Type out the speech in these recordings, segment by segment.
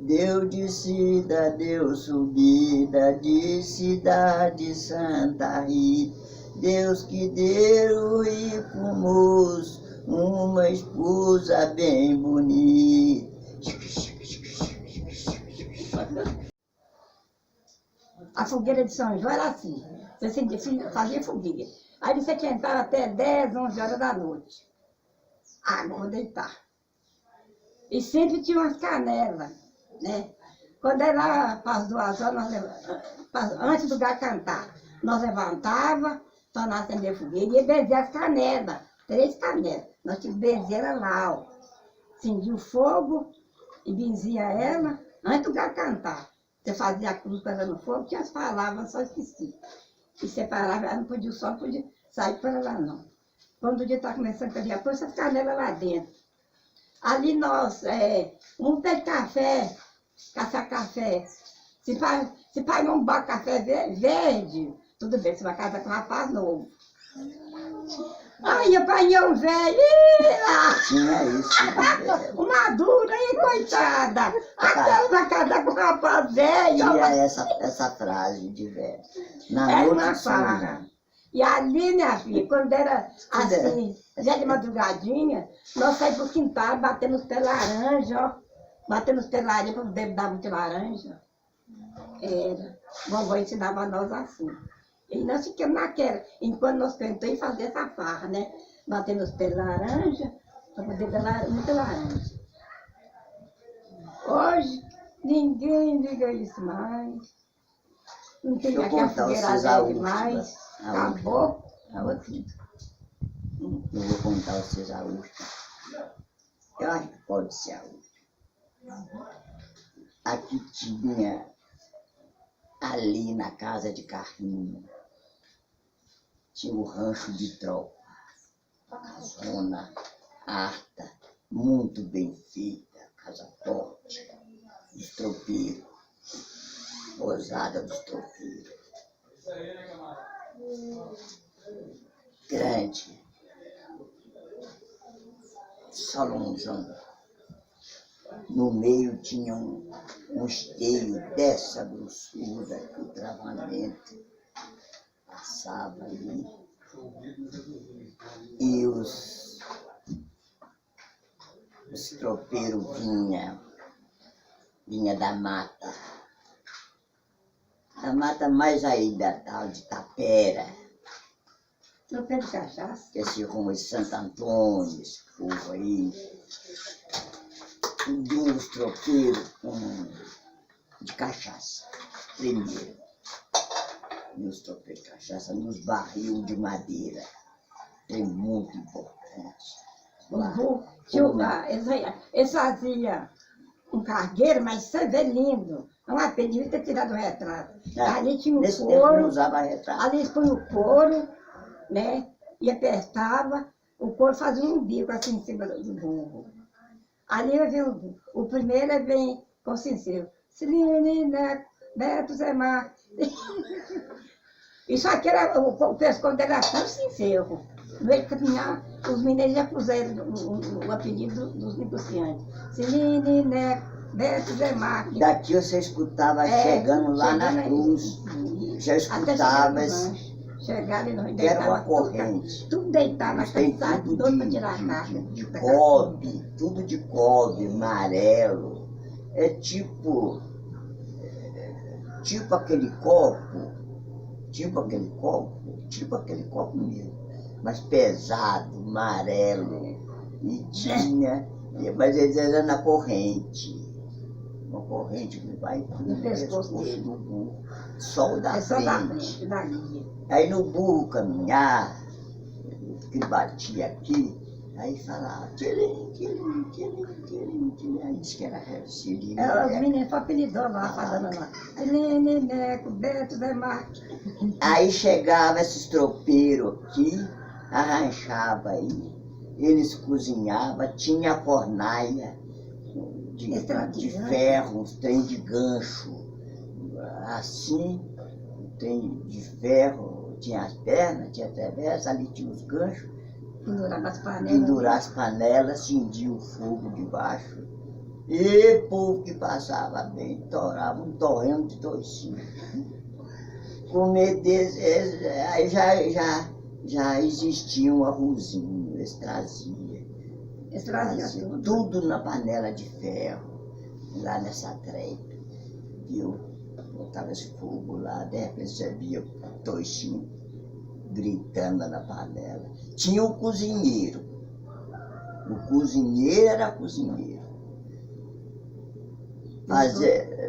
Deu descida, deu subida, de cidade Santa Rita. Deus que deu e fomos uma esposa bem bonita. A fogueira de São João era assim. Você fazia fogueira. Aí você tinha que entrar até 10, 11 horas da noite. Agora vou deitar. E sempre tinha umas canelas, né? Quando era para as 2 horas, antes do galo cantar, nós levantava, para nós acender fogueira, e ia benzer as canelas, 3 canelas. Nós tínhamos benzer lá, ó. Acendia o fogo e benzia ela antes do galo cantar. Você fazia a cruz para ela no fogo, tinha as palavras, só esqueci. E separava, ela não podia, só não podia sair para lá, não. Quando o dia estava começando a caminhar, pôs essas canelas lá dentro. Ali nós, um pé de café, caçar café. Se pai não bate café verde, tudo bem, você vai casar com um rapaz novo. Aí apanhei um velho, Tinha isso. uma dura aí, coitada. Aquela vai casar com um rapaz velho. Tinha essa frase de velho. Na Era noite uma de São farra. João. E ali, minha filha, quando era assim, já de madrugadinha, nós saímos pro quintal, batendo os pés laranja, ó. Batendo os pés laranja, para poder dar muito laranja. Era. Vovó ensinava a nós assim. E nós ficamos naquela, enquanto nós tentamos fazer essa farra, né? Batendo os pés laranja, para poder dar muita laranja. Hoje, ninguém liga isso mais. Não tem aquela fogueira demais. Acabou. A última. Eu vou contar vocês a última. Eu acho que pode ser a última. Aqui tinha, ali na casa de Carrinho, tinha o rancho de tropa. Casona, harta, muito bem feita, casa forte, dos tropeiros, posada dos tropeiros. Grande, salãozão. No meio tinha um esteio dessa grossura que o travamento passava ali. E os tropeiros vinha da mata. A mata mais aí da tal de Tapera. Tropeiro de cachaça. Que esse rumo de Santo Antônio, esse povo aí. Vinha os tropeiros de cachaça, primeiro. E os tropeiros de cachaça nos barril de madeira. É muito importante. Eles faziam um cargueiro, mas isso é lindo. Uma pena, devia ter tirado o retrato. Ali tinha um couro, usava retrato. ali eles põem o couro, né? E apertava, o couro fazia um bico assim em cima do burro. Ali eu vi o primeiro vem com o sincero. Ciline, Neto, Zé Mar. Isso aqui era, o pescoço dele era tão sincero. No meio de caminhar, os mineiros já puseram o apelido dos negociantes. Ciline, Neto, Zé Mar. Daqui você escutava chegando lá na cruz. Já escutava chegaram e nós que era uma corrente. Tudo deitado na calçada, tudo para tirar a carne. De cobre, tudo de cobre, amarelo. É tipo aquele copo mesmo, mas pesado, amarelo. E tinha, mas eles eram na corrente. Uma corrente que vai no pescoço do burro, só o da frente. Da linha. Aí no burro caminhar, que batia aqui, aí falava, tchilim, tchilim, tchilim, tchilim, tchilim. Aí disse que era Ciline. Os meninos foi apelidou lá, falando lá. Ciline, Neco, Beto, Zé Marques. Aí chegava esses tropeiros aqui, arranchava aí, eles cozinhavam, tinha a fornalha de ferro, uns trem de gancho, assim, um trem de ferro, tinha as pernas, tinha a travessa, ali tinha os ganchos, Pendurar as panelas. pendurar as panelas, acendia o fogo debaixo, E povo que passava bem, torava um torrão de toicinho. Comer desse, aí já existia um arrozinho, eles traziam. Eles traziam tudo. Tudo na panela de ferro, lá nessa trepa. Viu? Botava esse fogo lá, de repente você via o toicinho gritando na panela. Tinha o cozinheiro. O cozinheiro era cozinheiro.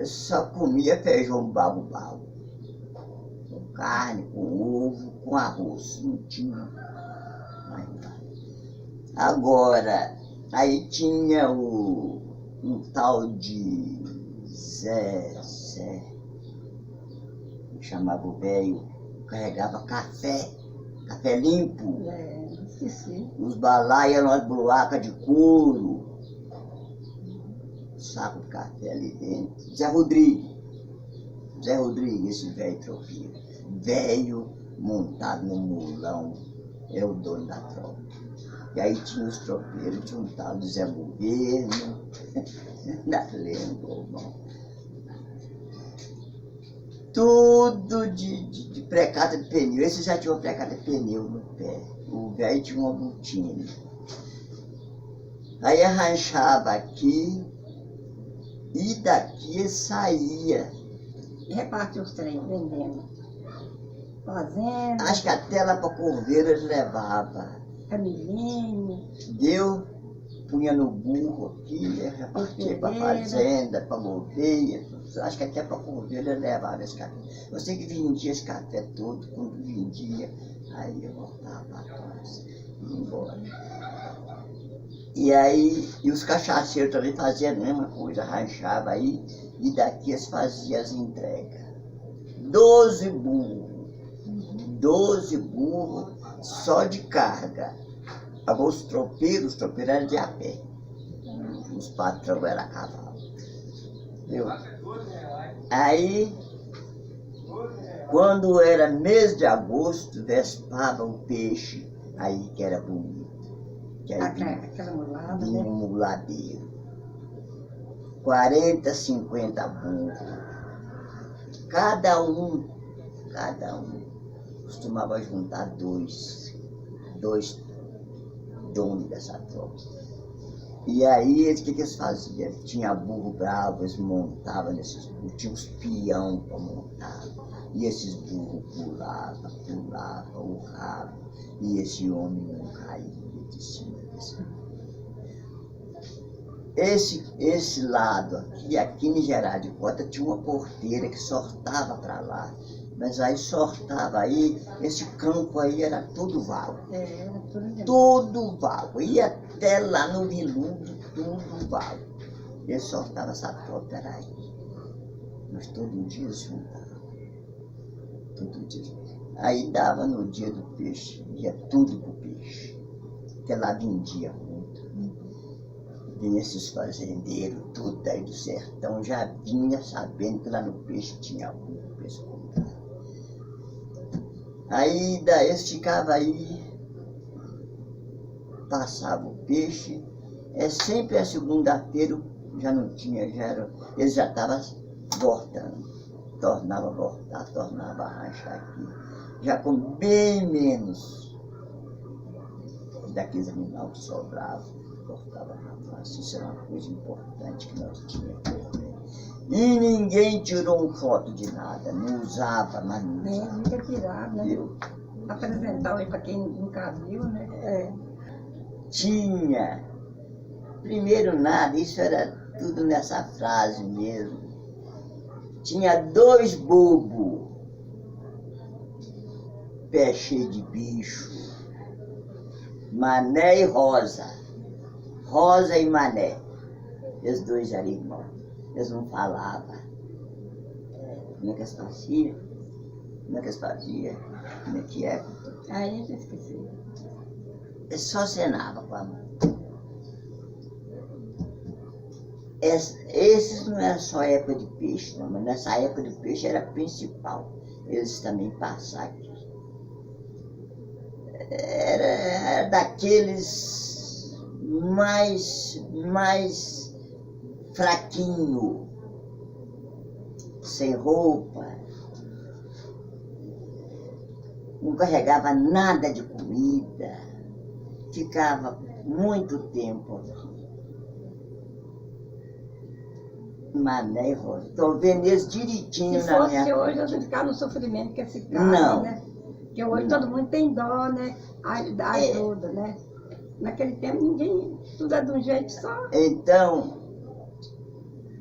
Só comia feijão babo-babo. Com carne, com ovo, com arroz. Não tinha mais nada. Agora, aí tinha um tal de Zé, chamava o velho, carregava café limpo. Esqueci. Os balaias nas buracas de couro, saco de café ali dentro. Zé Rodrigues, esse velho tropeiro. Velho montado no mulão, é o dono da tropa. E aí tinha os tropeiros, tinha um tal de Zé Governo, ainda lembro, bom. Tudo de precata de pneu. Esse já tinha uma precata de pneu no pé. O velho tinha uma botina. Aí arranchava aqui e daqui saía. Repartiu os trem vendendo. Fazenda. Acho que até lá para Corveira eles levavam. Camilinha. Deu, punha no burro aqui, repartia para fazenda, para Gouveia. Acho que até para Corveira eles levavam esse café. Eu sei que vendia esse café todo, quando vendia, aí eu voltava para casa, ia embora. E aí, e os cachaceiros também faziam a mesma coisa, arranchava aí, e daqui eles faziam as entregas. 12 burros só de carga. Agora os tropeiros eram de a pé. Os patrões eram a cavalo. Viu? Aí, quando era mês de agosto, vespava o peixe, aí que era bonito. Que aí Aquela mulada, vinha né? um muladeiro. 40, 50 burros. Cada um costumava juntar dois donos dessa tropa. E aí, o que eles faziam? Tinha burro bravo, eles montavam nesses burros, tinha uns peão para montar. E esses burros pulavam o rabo, e esse homem não caía de cima desse burro. Esse lado aqui em Gerard de Cota tinha uma porteira que sortava para lá. Mas aí sortava aí, esse campo aí era tudo vago. Era tudo Tudo vago. Ia até lá no Viludo, tudo vago. Ele sortava essa tropa, era aí. Mas todo dia juntava. Todo dia. Aí dava no dia do peixe, ia tudo pro peixe. Porque lá vendia muito. Vinha esses fazendeiros, tudo daí do sertão, já vinha sabendo que lá no peixe tinha muito peixe comprado. Aí daí eles ficavam aí, passava o peixe, sempre a segunda-feira já não tinha, eles já estavam voltando, tornava a voltar, tornava a arranchar aqui, já com bem menos daqueles animais que sobravam, voltava para casa. Isso era uma coisa importante que nós tínhamos. E ninguém tirou um foto de nada, não usava, mas não usava. nunca tirava, né? Viu? Apresentar aí para quem nunca viu, né? Tinha, primeiro nada, isso era tudo nessa frase mesmo. Tinha 2 bobos, pé cheio de bicho, Mané e Rosa. Rosa e Mané. Eles dois eram irmãos. Eles não falavam. Como é que eles faziam? Como é que eles faziam? Como é que é? Aí eu já esqueci. Eles só acenavam com a mão. Esses não eram só época de peixe, não, mas nessa época de peixe era principal. Eles também passavam aqui. Era daqueles mais fraquinho, sem roupa, não carregava nada de comida, ficava muito tempo aqui. Mané, Rosa, estou vendo eles direitinho Se na minha fosse hoje, eu frente. não ficar no sofrimento que esse cara, Não. né? Porque hoje Não. todo mundo tem dó, né? Ajuda, né? Naquele tempo ninguém, tudo é de um jeito só. Então,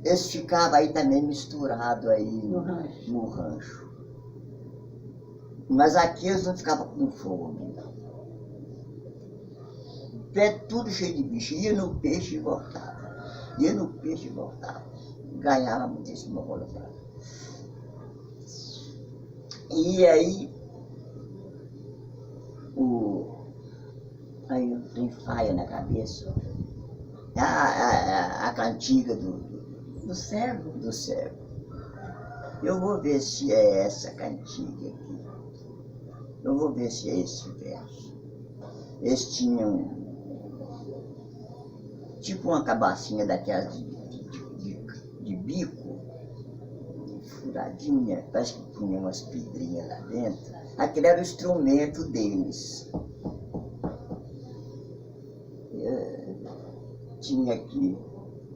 eles ficavam aí também misturados aí No rancho. rancho. Mas aqui eles não ficavam com fome. Pé tudo cheio de bicho. Ia no peixe e voltava. Ia no peixe e voltava. Ganhava muitíssimo rola pra. E aí, aí eu tenho faia na cabeça. A cantiga Do cego. do cego. Eu vou ver se é essa cantiga aqui. Eu vou ver se é esse verso. Eles tinham tipo uma cabacinha daquelas de bico, furadinha, parece que punha umas pedrinhas lá dentro. Aquele era o instrumento deles. Tinha aqui: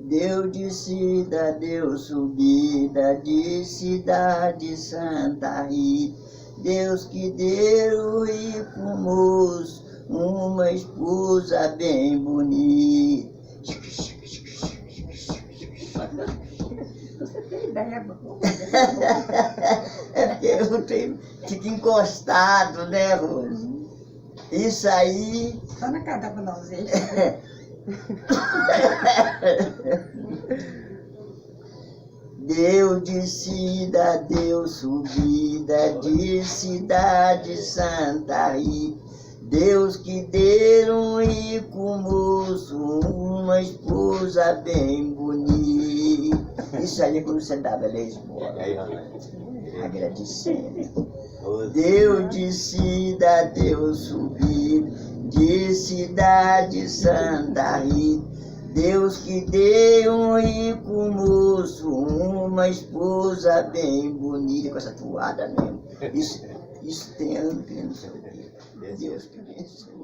deu descida, deu subida, de cidade Santa Rita. Deus que deu rico moço, uma esposa bem bonita. Você tem ideia, É porque eu tenho, fico encostado, né, Rosa? Isso aí. só na casa da Bonalzinha. Deu descida, deu subida, de cidade Santa Rita. Deus que deu um rico moço, uma esposa bem bonita. Isso aí é quando você dava Lisboa, agradecendo. Deu descida, deu subida, de cidade Santa Rita. Deus que deu um rico moço, uma esposa bem bonita, com essa toada mesmo. Isso tem ano que não sei o quê. Deus que abençoe.